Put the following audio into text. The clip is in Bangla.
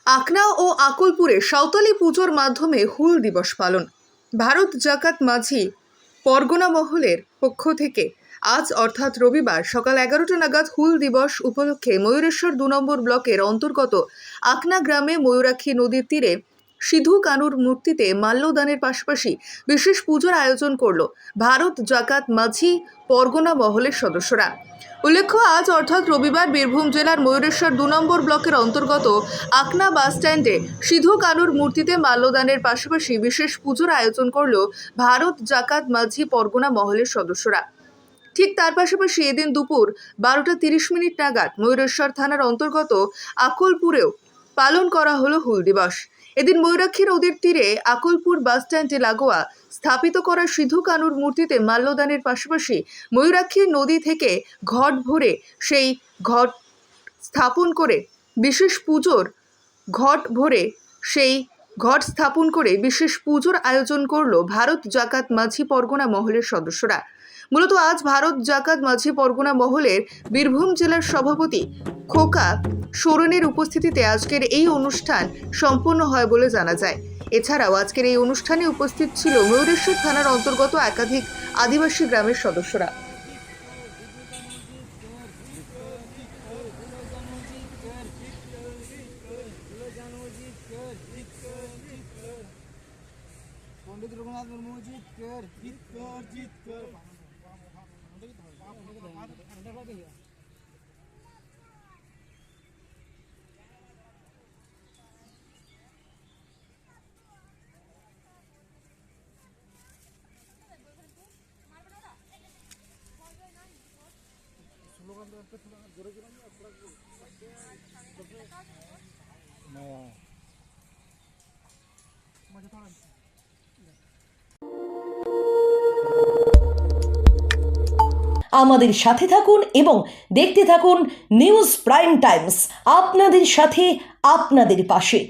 আকনা ও আকুলপুরে সাঁওতালি পুজোর মাধ্যমে হুল দিবস পালন। ভারত জাকাত মাঝি পরগনা মহলের পক্ষ থেকে আজ অর্থাৎ রবিবার সকাল 11টা নাগাদ হুল দিবস উপলক্ষে ময়ূরেশ্বর 2 নম্বর ব্লকের অন্তর্গত আকনা গ্রামে ময়ূরাক্ষী নদীর তীরে সিধু কানুর মূর্তিতে মাল্যদানের পাশাপাশি বিশেষ পুজোর আয়োজন করল ভারত জাকাত মাঝি পরগনা মহলের সদস্যরা। উল্লেখ্য, আজ অর্থাৎ রবিবার বীরভূম জেলার ময়ূরেশ্বর 2 নম্বর ব্লকের অন্তর্গত আকনা বাস স্ট্যান্ডে সিধু কানুর মূর্তিতে মাল্যদানের পাশাপাশি বিশেষ পুজোর আয়োজন করল ভারত জাকাত মাঝি পরগনা মহলের সদস্যরা। ঠিক তার পাশাপাশি এদিন দুপুর 12:30 নাগাদ ময়ূরেশ্বর থানার অন্তর্গত আকুলপুরেও পালন করা হলো হুল দিবস। এদিন ময়ূরাক্ষী নদীর তীরে আকুলপুর বাস স্ট্যান্ডে লাগোয়া স্থাপিত করা সিধু কানুর মূর্তিতে মাল্যদানের পাশাপাশি ময়ূরাক্ষী নদী থেকে ঘট ভরে সেই ঘট স্থাপন করে বিশেষ পুজোর আয়োজন করলো ভারত জাকাত মাঝি পরগনা মহলের সদস্যরা। মূলত আজ ভারত জাকাত মাঝি পরগনা মহলের বীরভূম জেলার সভাপতি খোকা সোরেনের উপস্থিতিতে আজকের এই অনুষ্ঠান সম্পন্ন হয় বলে জানা যায়। এছাড়াও আজকের এই অনুষ্ঠানে উপস্থিত ছিল ময়ূরেশ্বর থানার অন্তর্গত একাধিক আদিবাসী গ্রামের সদস্যরা। पंडित रघुनाथ मुर्मू जीत कर स्लोगन पे थोड़ा जोरे जोरे में थोड़ा मुझे थोड़ा আমাদের সাথে থাকুন এবং দেখতে থাকুন নিউজ প্রাইম টাইমস, আপনাদের সাথে আপনাদের পাশে।